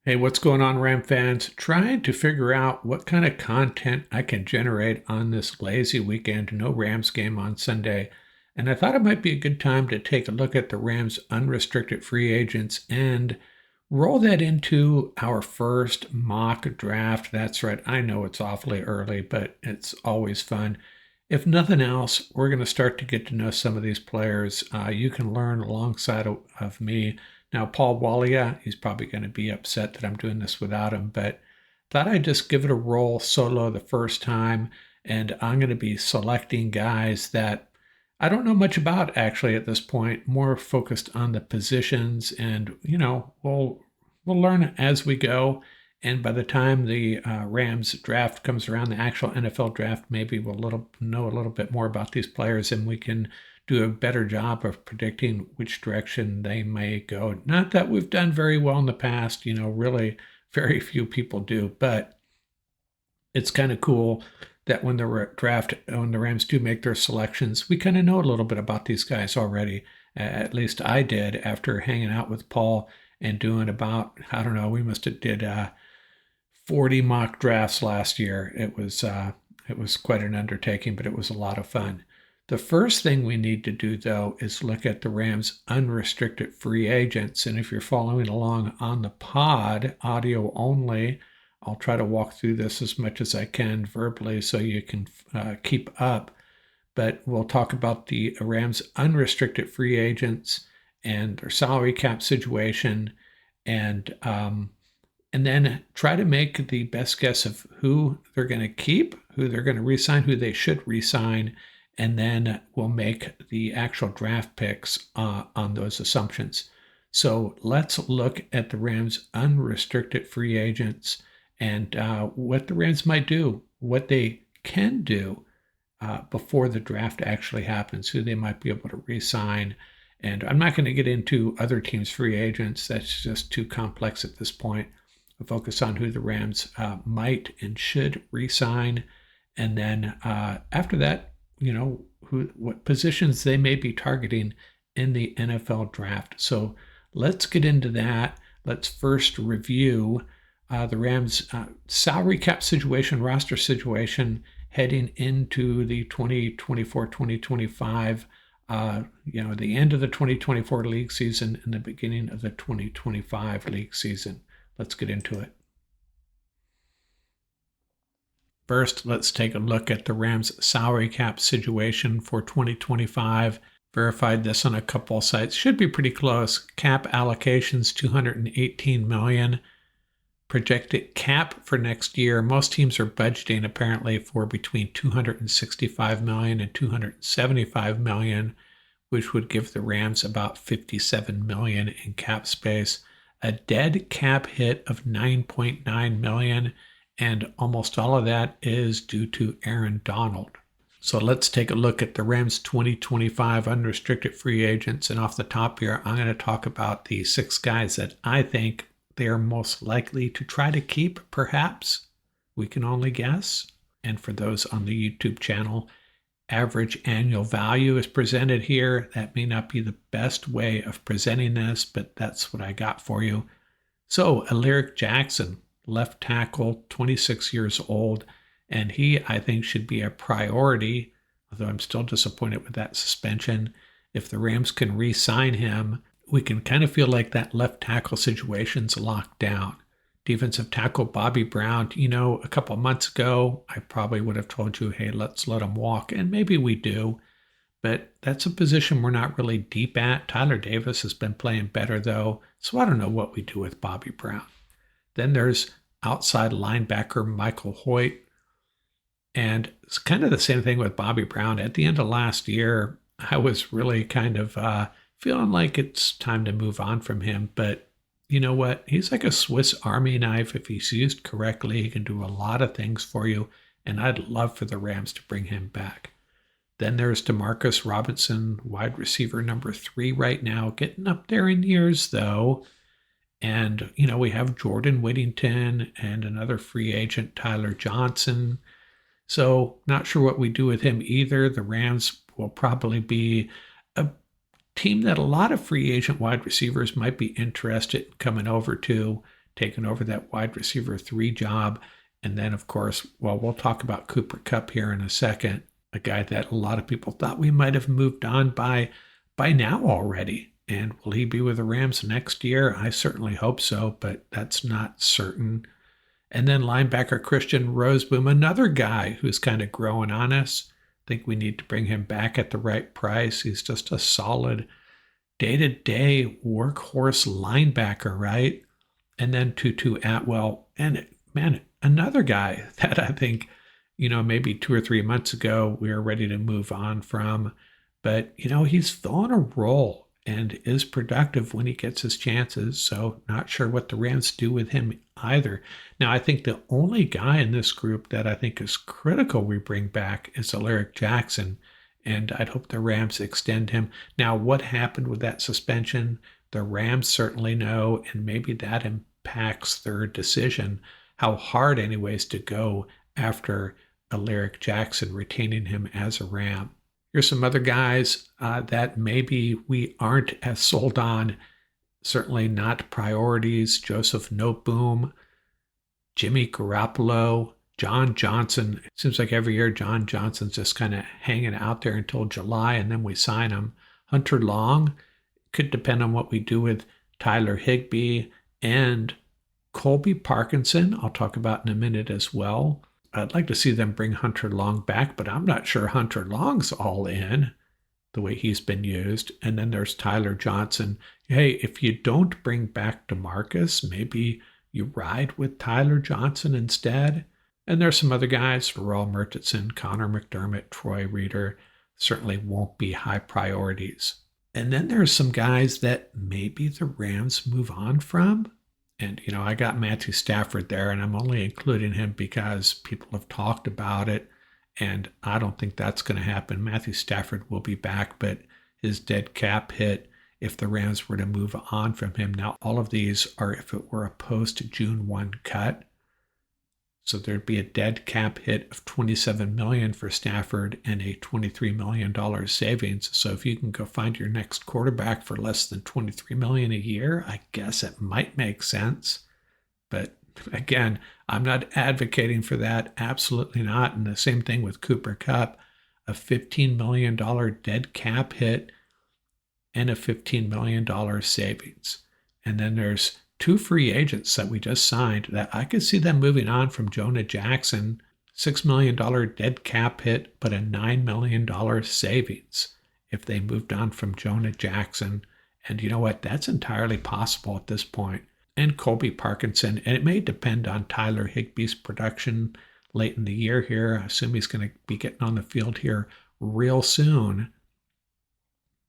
Hey, what's going on, Ram fans? Trying to figure out what kind of content I can generate on this lazy weekend. No Rams game on Sunday. And I thought it might be a good time to take a look at the Rams unrestricted free agents and roll that into our first mock draft. That's right. I know it's awfully early, but it's always fun. If nothing else, we're going to start to get to know some of these players. You can learn alongside of me. Now, Paul Walia, he's probably going to be upset that I'm doing this without him, but thought I'd just give it a roll solo the first time. And I'm going to be selecting guys that I don't know much about actually at this point, more focused on the positions. And, we'll learn as we go. And by the time the Rams draft comes around, the actual NFL draft, maybe we'll know a little bit more about these players and we can do a better job of predicting which direction they may go. Not that we've done very well in the past, really very few people do, but it's kind of cool that when the when the Rams do make their selections, we kind of know a little bit about these guys already. At least I did after hanging out with Paul and doing about, I don't know, we must have did 40 mock drafts last year. It was quite an undertaking, but it was a lot of fun. The first thing we need to do, though, is look at the Rams' unrestricted free agents. And if you're following along on the pod, audio only, I'll try to walk through this as much as I can verbally so you can keep up. But we'll talk about the Rams' unrestricted free agents and their salary cap situation, and then try to make the best guess of who they're going to keep, who they're going to re-sign, who they should re-sign, and then we'll make the actual draft picks on those assumptions. So let's look at the Rams' unrestricted free agents and what the Rams might do, what they can do before the draft actually happens, who they might be able to re-sign. And I'm not going to get into other teams' free agents. That's just too complex at this point. We'll focus on who the Rams might and should re-sign. And then after that, what positions they may be targeting in the NFL draft. So let's get into that. Let's first review the Rams' salary cap situation, roster situation heading into the 2024-2025, the end of the 2024 league season and the beginning of the 2025 league season. Let's get into it. First, let's take a look at the Rams' salary cap situation for 2025. Verified this on a couple of sites. Should be pretty close. Cap allocations, $218 million. Projected cap for next year. Most teams are budgeting apparently for between $265 million and $275 million, which would give the Rams about $57 million in cap space. A dead cap hit of $9.9 million. And almost all of that is due to Aaron Donald. So let's take a look at the Rams 2025 unrestricted free agents. And off the top here, I'm going to talk about the 6 guys that I think they are most likely to try to keep, perhaps. We can only guess. And for those on the YouTube channel, average annual value is presented here. That may not be the best way of presenting this, but that's what I got for you. So, Alaric Jackson, left tackle, 26 years old, and he, I think, should be a priority, although I'm still disappointed with that suspension. If the Rams can re-sign him, we can kind of feel like that left tackle situation's locked down. Defensive tackle Bobby Brown, a couple of months ago, I probably would have told you, hey, let's let him walk, and maybe we do, but that's a position we're not really deep at. Tyler Davis has been playing better, though, so I don't know what we do with Bobby Brown. Then there's outside linebacker Michael Hoyt. And it's kind of the same thing with Bobby Brown. At the end of last year, I was really kind of feeling like it's time to move on from him. But you know what? He's like a Swiss Army knife. If he's used correctly, he can do a lot of things for you. And I'd love for the Rams to bring him back. Then there's Demarcus Robinson, wide receiver number 3 right now, getting up there in years, though. And, we have Jordan Whittington and another free agent, Tyler Johnson. So not sure what we do with him either. The Rams will probably be a team that a lot of free agent wide receivers might be interested in coming over to. taking over that wide receiver 3 job. And then, of course, well, we'll talk about Cooper Kupp here in a second, a guy that a lot of people thought we might have moved on by now already. And will he be with the Rams next year? I certainly hope so, but that's not certain. And then linebacker Christian Roseboom, another guy who's kind of growing on us. I think we need to bring him back at the right price. He's just a solid day-to-day workhorse linebacker, right? And then Tutu Atwell. And man, another guy that I think, maybe 2 or 3 months ago we were ready to move on from. But, he's filling a role and is productive when he gets his chances. So not sure what the Rams do with him either. Now, I think the only guy in this group that I think is critical we bring back is Alaric Jackson. And I'd hope the Rams extend him. Now, what happened with that suspension? The Rams certainly know, and maybe that impacts their decision, how hard anyways to go after Alaric Jackson, retaining him as a Ram. Here's some other guys that maybe we aren't as sold on. Certainly not priorities. Joseph Noteboom, Jimmy Garoppolo, John Johnson. It seems like every year John Johnson's just kind of hanging out there until July, and then we sign him. Hunter Long, could depend on what we do with Tyler Higbee and Colby Parkinson. I'll talk about in a minute as well. I'd like to see them bring Hunter Long back, but I'm not sure Hunter Long's all in the way he's been used. And then there's Tyler Johnson. Hey, if you don't bring back DeMarcus, maybe you ride with Tyler Johnson instead. And there's some other guys, Roel Murchison, Connor McDermott, Troy Reader, certainly won't be high priorities. And then there's some guys that maybe the Rams move on from. And, I got Matthew Stafford there, and I'm only including him because people have talked about it, and I don't think that's going to happen. Matthew Stafford will be back, but his dead cap hit if the Rams were to move on from him. Now, all of these are if it were a post-June 1 cut. So there'd be a dead cap hit of $27 million for Stafford and a $23 million savings. So if you can go find your next quarterback for less than $23 million a year, I guess it might make sense. But again, I'm not advocating for that. Absolutely not. And the same thing with Cooper Kupp, a $15 million dead cap hit and a $15 million savings. And then there's 2 free agents that we just signed that I could see them moving on from Jonah Jackson, $6 million dead cap hit, but a $9 million savings if they moved on from Jonah Jackson. And you know what? That's entirely possible at this point. And Colby Parkinson, and it may depend on Tyler Higbee's production late in the year here. I assume he's going to be getting on the field here real soon.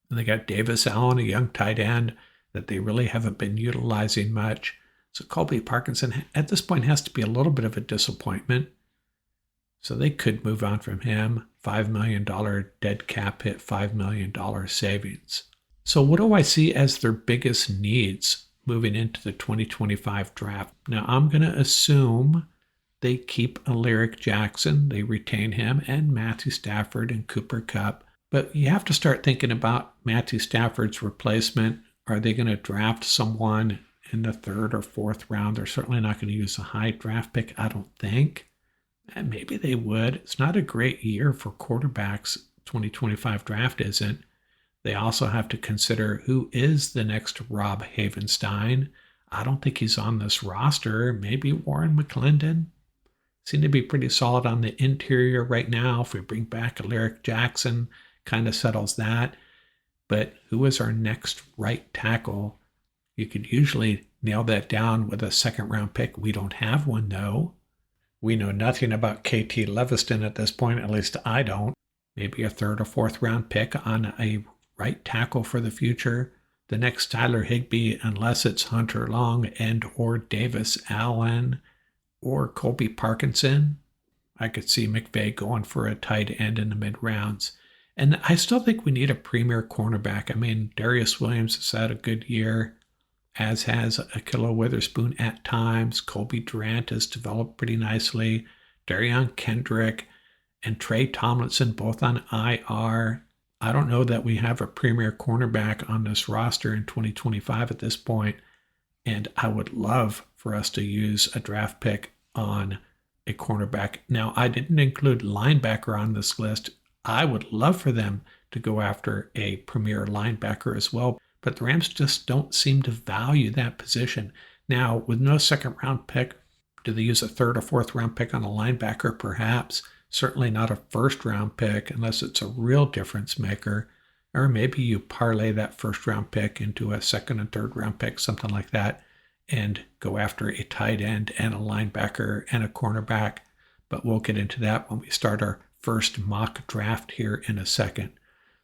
And they got Davis Allen, a young tight end that they really haven't been utilizing much. So Colby Parkinson at this point has to be a little bit of a disappointment. So they could move on from him. $5 million dead cap hit, $5 million savings. So what do I see as their biggest needs moving into the 2025 draft? Now I'm going to assume they keep Alaric Jackson, they retain him, and Matthew Stafford and Cooper Kupp. But you have to start thinking about Matthew Stafford's replacement. Are they going to draft someone in the 3rd or 4th round? They're certainly not going to use a high draft pick, I don't think. And maybe they would. It's not a great year for quarterbacks. 2025 draft isn't. They also have to consider who is the next Rob Havenstein. I don't think he's on this roster. Maybe Warren McClendon. Seem to be pretty solid on the interior right now. If we bring back Alaric Jackson, kind of settles that. But who is our next right tackle? You could usually nail that down with a 2nd round pick. We don't have one, though. We know nothing about KT Leviston at this point, at least I don't. Maybe a 3rd or 4th round pick on a right tackle for the future. The next Tyler Higbee, unless it's Hunter Long and or Davis Allen or Colby Parkinson. I could see McVay going for a tight end in the mid-rounds. And I still think we need a premier cornerback. I mean, Darius Williams has had a good year, as has Ahkello Witherspoon at times. Colby Durant has developed pretty nicely. Darion Kendrick and Trey Tomlinson both on IR. I don't know that we have a premier cornerback on this roster in 2025 at this point. And I would love for us to use a draft pick on a cornerback. Now, I didn't include linebacker on this list. I would love for them to go after a premier linebacker as well, but the Rams just don't seem to value that position. Now, with no second round pick, do they use a third or fourth round pick on a linebacker? Perhaps. Certainly not a first round pick unless it's a real difference maker. Or maybe you parlay that first round pick into a second and third round pick, something like that, and go after a tight end and a linebacker and a cornerback. But we'll get into that when we start our first mock draft here in a second.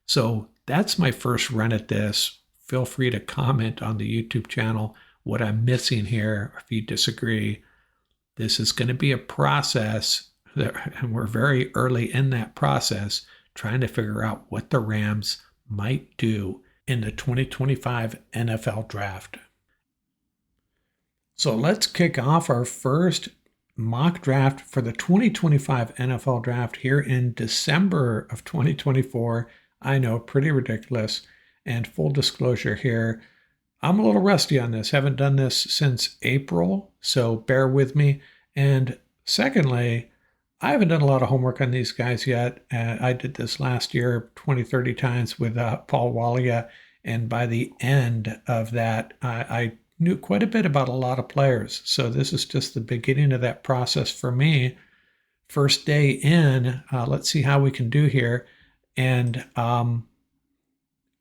So that's my first run at this. Feel free to comment on the YouTube channel what I'm missing here. If you disagree, this is going to be a process, and we're very early in that process, trying to figure out what the Rams might do in the 2025 NFL Draft. So let's kick off our first mock draft for the 2025 NFL Draft here in December of 2024. I know, pretty ridiculous. And full disclosure here, I'm a little rusty on this. Haven't done this since April, so bear with me. And secondly, I haven't done a lot of homework on these guys yet. I did this last year 20, 30 times with Paul Walia. And by the end of that, I knew quite a bit about a lot of players. So this is just the beginning of that process for me. First day in, let's see how we can do here. And going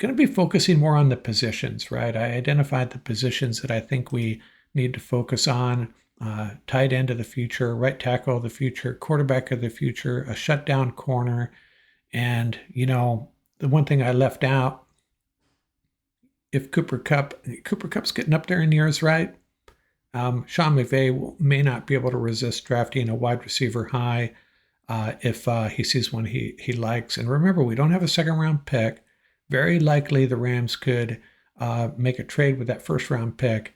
to be focusing more on the positions, right? I identified the positions that I think we need to focus on. Tight end of the future, right tackle of the future, quarterback of the future, a shutdown corner. And, the one thing I left out, if Cooper Kupp's getting up there in years, right? Sean McVay may not be able to resist drafting a wide receiver high if he sees one he likes. And remember, we don't have a second round pick. Very likely the Rams could make a trade with that first round pick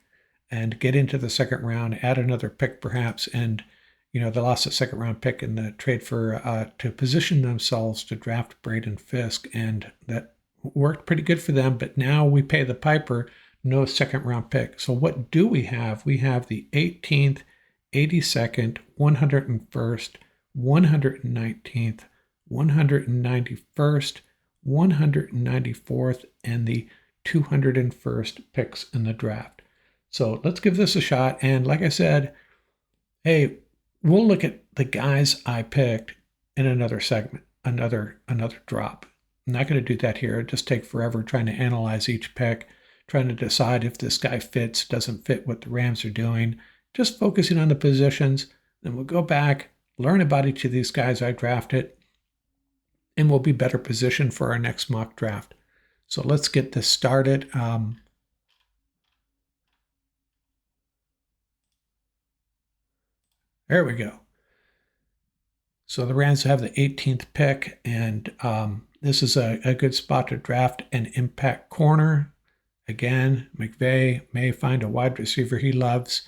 and get into the second round, add another pick perhaps, and they lost a second round pick in the trade for to position themselves to draft Braden Fisk, and that worked pretty good for them. But now we pay the piper, no second round pick. So what do we have? We have the 18th, 82nd, 101st, 119th, 191st, 194th, and the 201st picks in the draft. So let's give this a shot. And like I said, hey, we'll look at the guys I picked in another segment, another drop. I'm not going to do that here. It'll just take forever trying to analyze each pick, trying to decide if this guy fits, doesn't fit what the Rams are doing. Just focusing on the positions. Then we'll go back, learn about each of these guys I drafted, and we'll be better positioned for our next mock draft. So let's get this started. There we go. So the Rams have the 18th pick, and this is a good spot to draft an impact corner. Again, McVay may find a wide receiver he loves.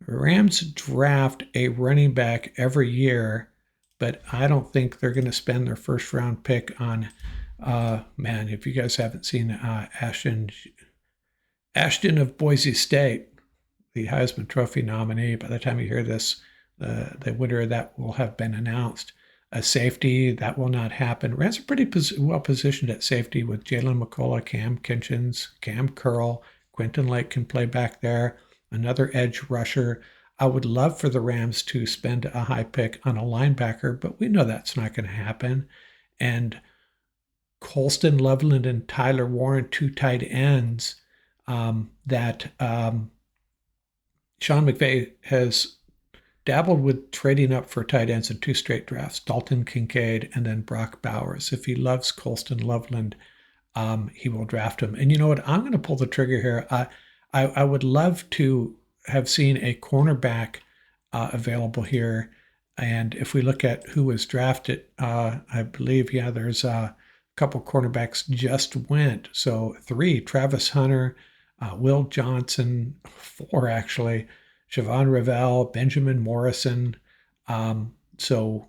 The Rams draft a running back every year, but I don't think they're going to spend their first round pick on, if you guys haven't seen Ashton of Boise State, the Heisman Trophy nominee, by the time you hear this, the winner of that will have been announced. A safety, that will not happen. Rams are pretty well positioned at safety with Jalen McCullough, Cam Kinchins, Cam Curl, Quentin Lake can play back there, another edge rusher. I would love for the Rams to spend a high pick on a linebacker, but we know that's not going to happen. And Colston, Loveland, and Tyler Warren, two tight ends that Sean McVay has dabbled with trading up for tight ends in two straight drafts, Dalton Kincaid and then Brock Bowers. If he loves Colston Loveland, he will draft him. And you know what? I'm going to pull the trigger here. I would love to have seen a cornerback available here. And if we look at who was drafted, I believe, there's a couple cornerbacks just went. So 3, Travis Hunter, Will Johnson, 4 actually, Siobhan Ravel, Benjamin Morrison. So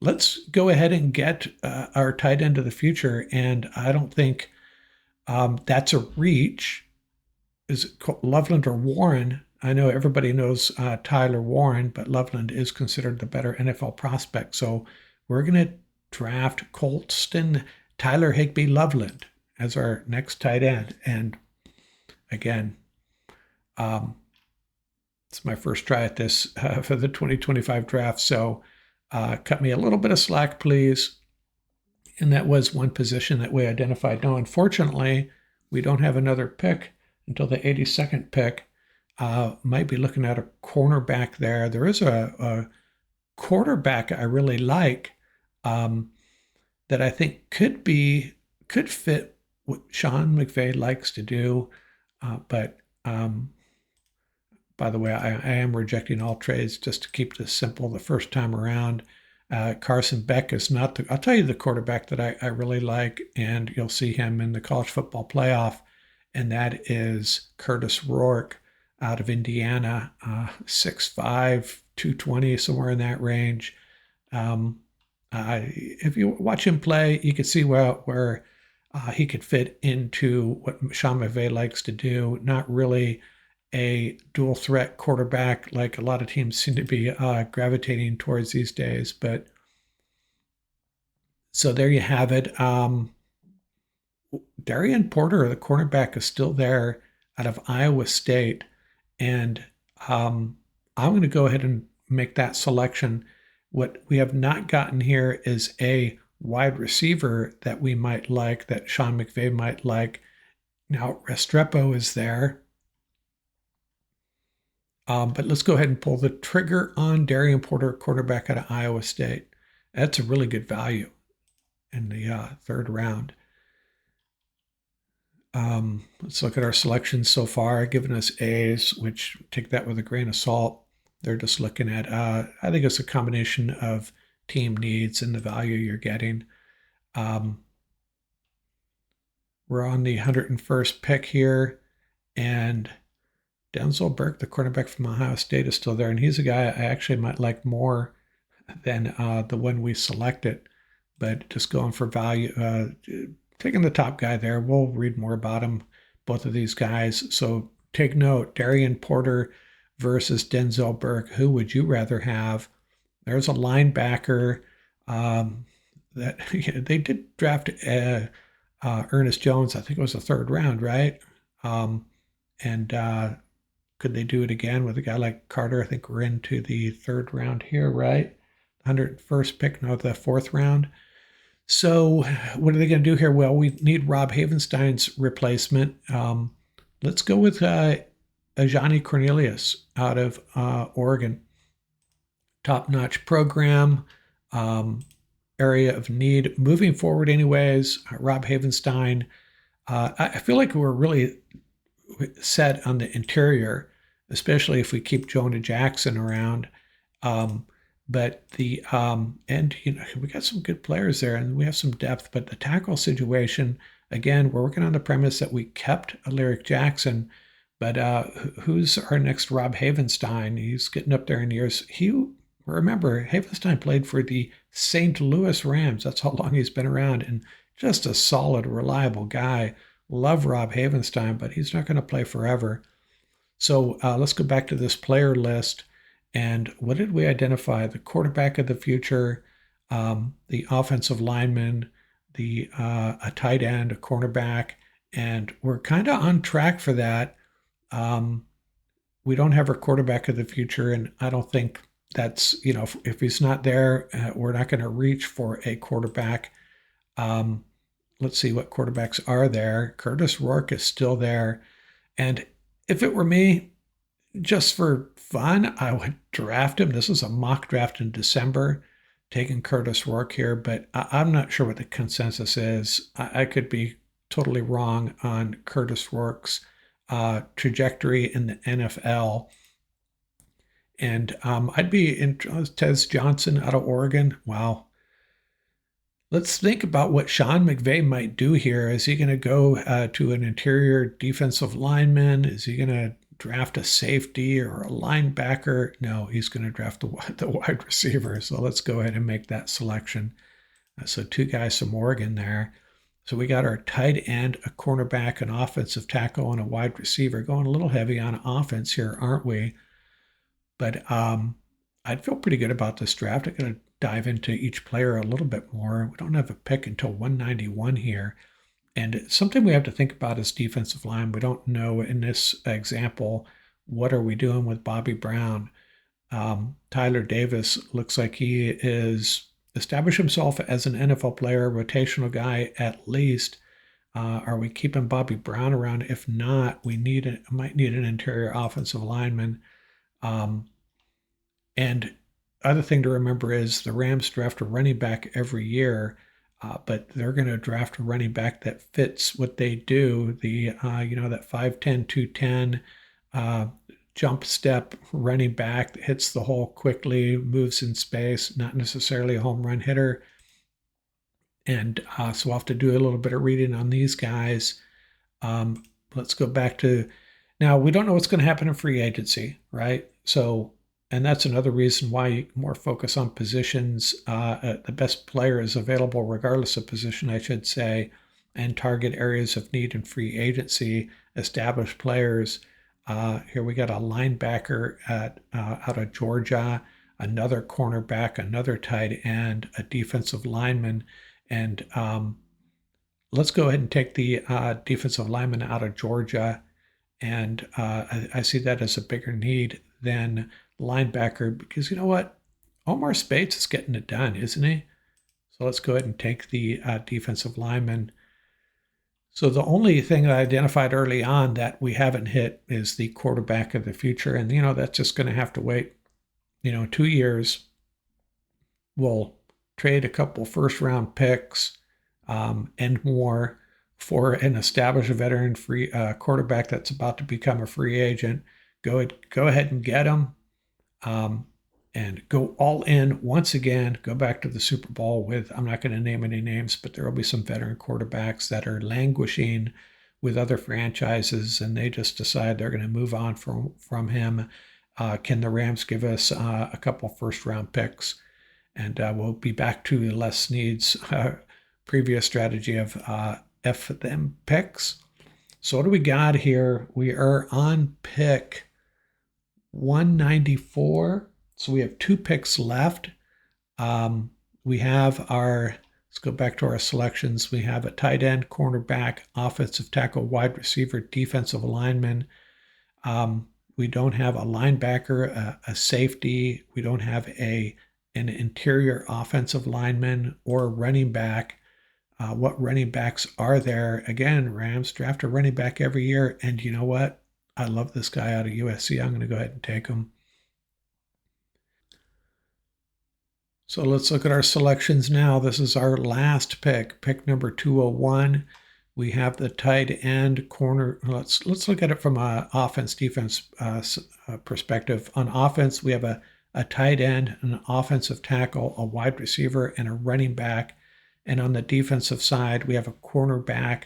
let's go ahead and get our tight end of the future. And I don't think that's a reach. is it Loveland or Warren? I know everybody knows Tyler Warren, but Loveland is considered the better NFL prospect. So we're going to draft Colston Tyler Higbee Loveland as our next tight end. And again, it's my first try at this for the 2025 draft. So cut me a little bit of slack, please. And that was one position that we identified. Now, unfortunately, we don't have another pick until the 82nd pick. Might be looking at a cornerback there. There is a quarterback I really like that I think could fit what Sean McVay likes to do. But by the way, I am rejecting all trades just to keep this simple the first time around. Carson Beck is not I'll tell you the quarterback that I really like, and you'll see him in the college football playoff, and that is Curtis Rourke out of Indiana, 6'5", 220, somewhere in that range. If you watch him play, you can see where he could fit into what Sean McVay likes to do. Not really a dual threat quarterback like a lot of teams seem to be gravitating towards these days. But so there you have it. Darian Porter, the cornerback, is still there out of Iowa State. And I'm going to go ahead and make that selection. What we have not gotten here is a wide receiver that we might like, that Sean McVay might like. Now, Restrepo is there. But let's go ahead and pull the trigger on Darian Porter, quarterback out of Iowa State. That's a really good value in the third round. Let's look at our selections so far, giving us A's, which take that with a grain of salt. They're just looking at, I think it's a combination of team needs and the value you're getting. We're on the 101st pick here, and Denzel Burke, the cornerback from Ohio State, is still there, and he's a guy I actually might like more than the one we selected, but just going for value, taking the top guy there. We'll read more about him, both of these guys. So take note, Darian Porter versus Denzel Burke. Who would you rather have? There's a linebacker that they did draft Ernest Jones. I think it was the third round, right? Could they do it again with a guy like Carter? I think we're into the third round here, right? 101st pick, no, the fourth round. So what are they going to do here? Well, we need Rob Havenstein's replacement. Let's go with Ajani Cornelius out of Oregon. Top-notch program, area of need. Moving forward anyways, Rob Havenstein. I feel like we're really set on the interior, especially if we keep Jonah Jackson around. But we got some good players there, and we have some depth. But the tackle situation, again, we're working on the premise that we kept Alaric Jackson. But who's our next Rob Havenstein? He's getting up there in years. Remember, Havenstein played for the St. Louis Rams. That's how long he's been around, and just a solid, reliable guy. Love Rob Havenstein, but he's not going to play forever. So let's go back to this player list. And what did we identify? The quarterback of the future, the offensive lineman, a tight end, a cornerback, and we're kind of on track for that. We don't have our quarterback of the future, and I don't think that's, if he's not there, we're not going to reach for a quarterback. Let's see what quarterbacks are there. Curtis Rourke is still there. And if it were me, just for fun, I would draft him. This is a mock draft in December, taking Curtis Rourke here, but I'm not sure what the consensus is. I could be totally wrong on Curtis Rourke's trajectory in the NFL. And I'd be interested. Tez Johnson out of Oregon. Wow. Let's think about what Sean McVay might do here. Is he going to go to an interior defensive lineman? Is he going to draft a safety or a linebacker? No, he's going to draft the wide receiver. So let's go ahead and make that selection. So two guys from Oregon there. So we got our tight end, a cornerback, an offensive tackle, and a wide receiver, going a little heavy on offense here, aren't we? But I'd feel pretty good about this draft. I'm going to dive into each player a little bit more. We don't have a pick until 191 here. And something we have to think about is defensive line. We don't know in this example, what are we doing with Bobby Brown? Tyler Davis looks like he is established himself as an NFL player, rotational guy at least. Are we keeping Bobby Brown around? If not, we might need an interior offensive lineman. Um, and other thing to remember is the Rams draft a running back every year, but they're going to draft a running back that fits what they do. That 5'10", 210 jump step running back that hits the hole quickly, moves in space, not necessarily a home run hitter. And so we'll have to do a little bit of reading on these guys. Let's go back to now. We don't know what's going to happen in free agency, right? So, and that's another reason why you more focus on positions. The best player is available regardless of position, I should say, and target areas of need in free agency. Established players. Here we got a linebacker out of Georgia, another cornerback, another tight end, a defensive lineman, and let's go ahead and take the defensive lineman out of Georgia. And I see that as a bigger need than linebacker because you know what? Omar Speights is getting it done, isn't he? So let's go ahead and take the defensive lineman. So the only thing I identified early on that we haven't hit is the quarterback of the future. And, that's just going to have to wait, 2 years. We'll trade a couple first round picks and more for an established veteran free quarterback that's about to become a free agent. Go ahead and get him, and go all in once again. Go back to the Super Bowl with, I'm not going to name any names, but there will be some veteran quarterbacks that are languishing with other franchises, and they just decide they're going to move on from him. Can the Rams give us a couple first round picks? And we'll be back to Les Snead's previous strategy of F them picks. So what do we got here? We are on pick 194. So we have 2 picks left. We have let's go back to our selections. We have a tight end, cornerback, offensive tackle, wide receiver, defensive lineman. We don't have a linebacker, a safety. We don't have an interior offensive lineman or a running back. What running backs are there? Again, Rams draft a running back every year. And you know what? I love this guy out of USC. I'm going to go ahead and take him. So let's look at our selections now. This is our last pick number 201. We have the tight end corner. Let's look at it from an offense-defense perspective. On offense, we have a tight end, an offensive tackle, a wide receiver, and a running back. And on the defensive side, we have a cornerback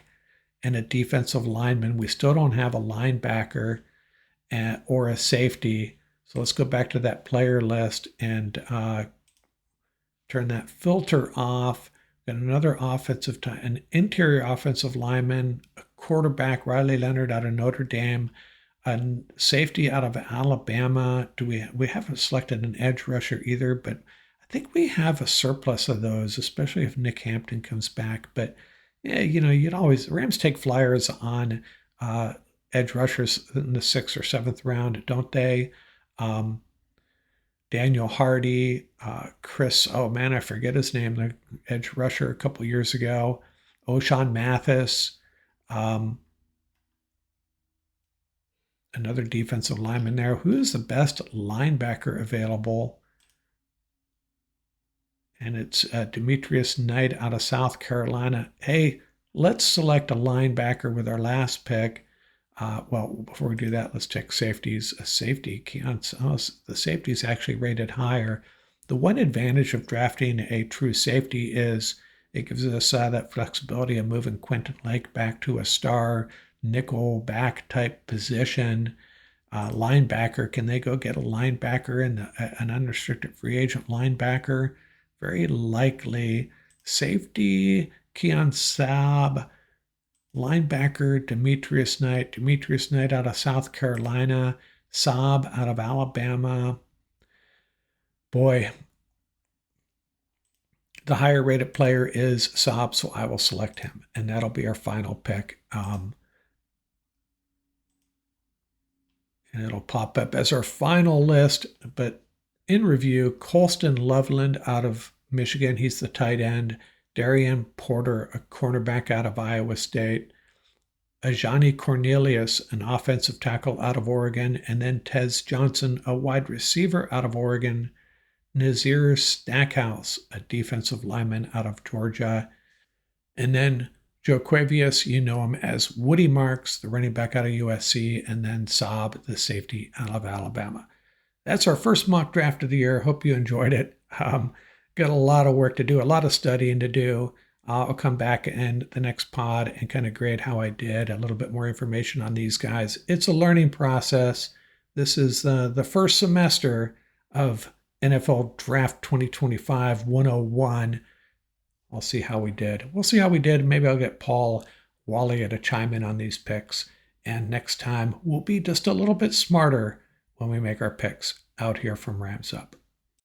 and a defensive lineman. We still don't have a linebacker or a safety. So let's go back to that player list and turn that filter off. Got another an interior offensive lineman, a quarterback, Riley Leonard out of Notre Dame, a safety out of Alabama. We haven't selected an edge rusher either, but I think we have a surplus of those, especially if Nick Hampton comes back. But yeah, Rams take flyers on edge rushers in the 6th or 7th round, don't they? Daniel Hardy, Chris, oh man, I forget his name, the edge rusher a couple years ago, O'Shawn Mathis, another defensive lineman there. Who is the best linebacker available? And it's Demetrius Knight out of South Carolina. Hey, let's select a linebacker with our last pick. Before we do that, let's check safeties. A safety counts. The safety is actually rated higher. The one advantage of drafting a true safety is it gives us that flexibility of moving Quentin Lake back to a star nickel back type position. Linebacker, can they go get a linebacker and an unrestricted free agent linebacker? Very likely. Safety, Keon Saab, linebacker Demetrius Knight out of South Carolina, Saab out of Alabama. Boy, the higher rated player is Saab, so I will select him, and that'll be our final pick. And it'll pop up as our final list. But in review, Colston Loveland out of Michigan, he's the tight end. Darian Porter, a cornerback out of Iowa State. Ajani Cornelius, an offensive tackle out of Oregon. And then Tez Johnson, a wide receiver out of Oregon. Nazir Stackhouse, a defensive lineman out of Georgia. And then Joe Quavius, you know him as Woody Marks, the running back out of USC, and then Saab, the safety out of Alabama. That's our first mock draft of the year. Hope you enjoyed it. Got a lot of work to do, a lot of studying to do. I'll come back in the next pod and kind of grade how I did, a little bit more information on these guys. It's a learning process. This is the first semester of NFL Draft 2025 101. I'll see how we did. We'll see how we did. Maybe I'll get Paul Wally to chime in on these picks. And next time, we'll be just a little bit smarter when we make our picks out here from Rams Up.